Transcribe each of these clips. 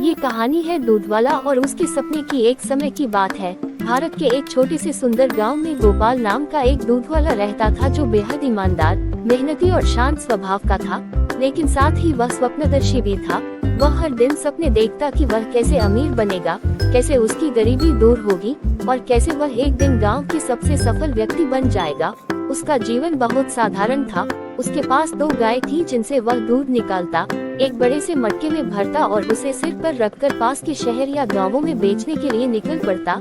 ये कहानी है दूध वाला और उसके सपने की। एक समय की बात है, भारत के एक छोटे से सुंदर गांव में गोपाल नाम का एक दूध वाला रहता था, जो बेहद ईमानदार, मेहनती और शांत स्वभाव का था। लेकिन साथ ही वह स्वप्नदर्शी भी था। वह हर दिन सपने देखता कि वह कैसे अमीर बनेगा, कैसे उसकी गरीबी दूर होगी और कैसे वह एक दिन गांव के सबसे सफल व्यक्ति बन जाएगा। उसका जीवन बहुत साधारण था। उसके पास 2 गाय थी जिनसे वह दूध निकालता, एक बड़े से मटके में भरता और उसे सिर पर रखकर पास के शहर या गांवों में बेचने के लिए निकल पड़ता।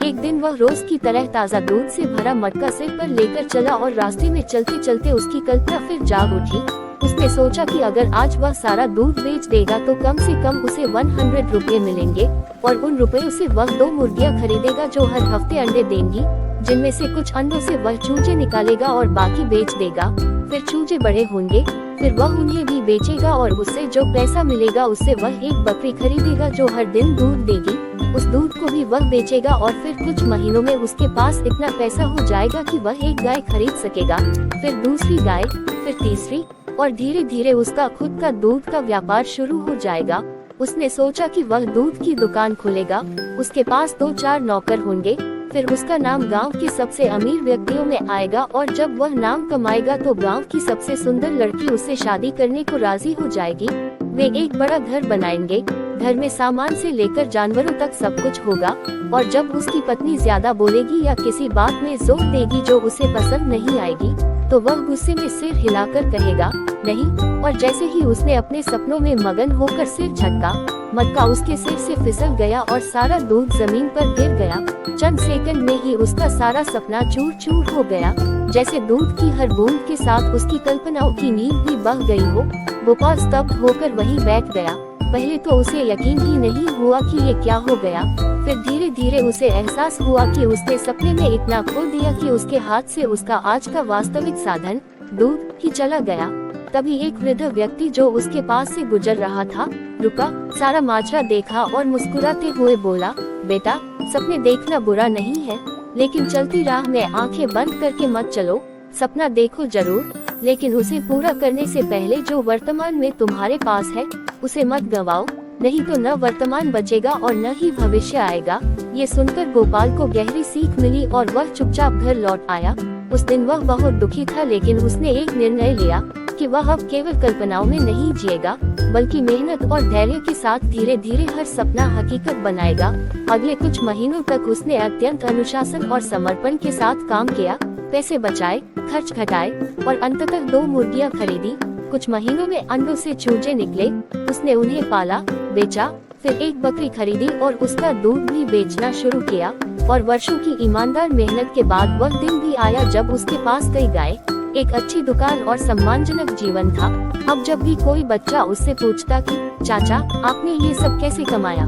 एक दिन वह रोज की तरह ताज़ा दूध से भरा मटका सिर पर लेकर चला और रास्ते में चलते चलते उसकी कल्पना फिर जाग उठी। उसने सोचा कि अगर आज वह सारा दूध बेच देगा तो कम से कम उसे 100 रुपए मिलेंगे और उन रुपयों से वह 2 मुर्गियां खरीदेगा जो हर हफ्ते अंडे देंगी, जिनमें से कुछ अंडों से वह चूजे निकालेगा और बाकी बेच देगा। फिर चूजे बड़े होंगे, फिर वह उन्हें भी बेचेगा और उससे जो पैसा मिलेगा उससे वह एक बकरी खरीदेगा जो हर दिन दूध देगी। उस दूध को भी वह बेचेगा और फिर कुछ महीनों में उसके पास इतना पैसा हो जाएगा कि वह एक गाय खरीद सकेगा, फिर दूसरी गाय, फिर तीसरी, और धीरे धीरे उसका खुद का दूध का व्यापार शुरू हो जाएगा। उसने सोचा कि वह दूध की दुकान खोलेगा। उसके पास 2-4 नौकर होंगे। फिर उसका नाम गांव के सबसे अमीर व्यक्तियों में आएगा और जब वह नाम कमाएगा तो गांव की सबसे सुंदर लड़की उससे शादी करने को राजी हो जाएगी। वे एक बड़ा घर बनाएंगे। घर में सामान से लेकर जानवरों तक सब कुछ होगा। और जब उसकी पत्नी ज्यादा बोलेगी या किसी बात में जोर देगी जो उसे पसंद नहीं आएगी, तो वह गुस्से में सिर हिलाकर कहेगा नहीं। और जैसे ही उसने अपने सपनों में मगन होकर सिर झटका, मटका उसके सिर से फिसल गया और सारा दूध जमीन पर गिर गया। चंद सेकंड में ही उसका सारा सपना चूर चूर हो गया। जैसे दूध की हर बूंद के साथ उसकी कल्पनाओं की नींव भी बह गई हो। गोपाल स्तब्ध होकर वहीं बैठ गया। पहले तो उसे यकीन ही नहीं हुआ कि ये क्या हो गया। फिर धीरे धीरे उसे एहसास हुआ कि उसने सपने में इतना खो दिया कि उसके हाथ से उसका आज का वास्तविक साधन दूध ही चला गया। तभी एक वृद्ध व्यक्ति जो उसके पास से गुजर रहा था रुका, सारा माजरा देखा और मुस्कुराते हुए बोला, बेटा, सपने देखना बुरा नहीं है, लेकिन चलती राह में आंखें बंद करके मत चलो। सपना देखो जरूर, लेकिन उसे पूरा करने से पहले जो वर्तमान में तुम्हारे पास है उसे मत गंवाओ, नहीं तो न वर्तमान बचेगा और न ही भविष्य आएगा। ये सुनकर गोपाल को गहरी सीख मिली और वह चुपचाप घर लौट आया। उस दिन वह बहुत दुखी था, लेकिन उसने एक निर्णय लिया कि वह अब केवल कल्पनाओं में नहीं जिएगा, बल्कि मेहनत और धैर्य के साथ धीरे धीरे हर सपना हकीकत बनाएगा। अगले कुछ महीनों तक उसने अत्यंत अनुशासन और समर्पण के साथ काम किया, पैसे बचाए, खर्च घटाए और अंततः 2 मुर्गियां खरीदी। कुछ महीनों में अंडों से चूजे निकले। उसने उन्हें पाला, बेचा, फिर एक बकरी खरीदी और उसका दूध भी बेचना शुरू किया। और वर्षों की ईमानदार मेहनत के बाद वह दिन भी आया जब उसके पास कई गाय, एक अच्छी दुकान और सम्मानजनक जीवन था। अब जब भी कोई बच्चा उससे पूछता कि चाचा, आपने ये सब कैसे कमाया,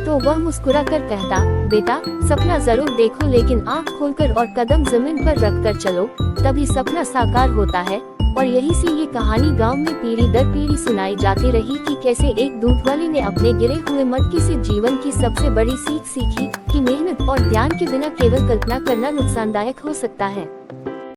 तो वह मुस्कुराकर कहता, बेटा, सपना जरूर देखो, लेकिन आँख खोलकर और कदम जमीन पर रखकर चलो, तभी सपना साकार होता है। और यही से ये कहानी गांव में पीढ़ी दर पीढ़ी सुनाई जाती रही कि कैसे एक दूध वाले ने अपने गिरे हुए मटके से जीवन की सबसे बड़ी सीख सीखी कि मेहनत और ध्यान के बिना केवल कल्पना करना नुकसानदायक हो सकता है।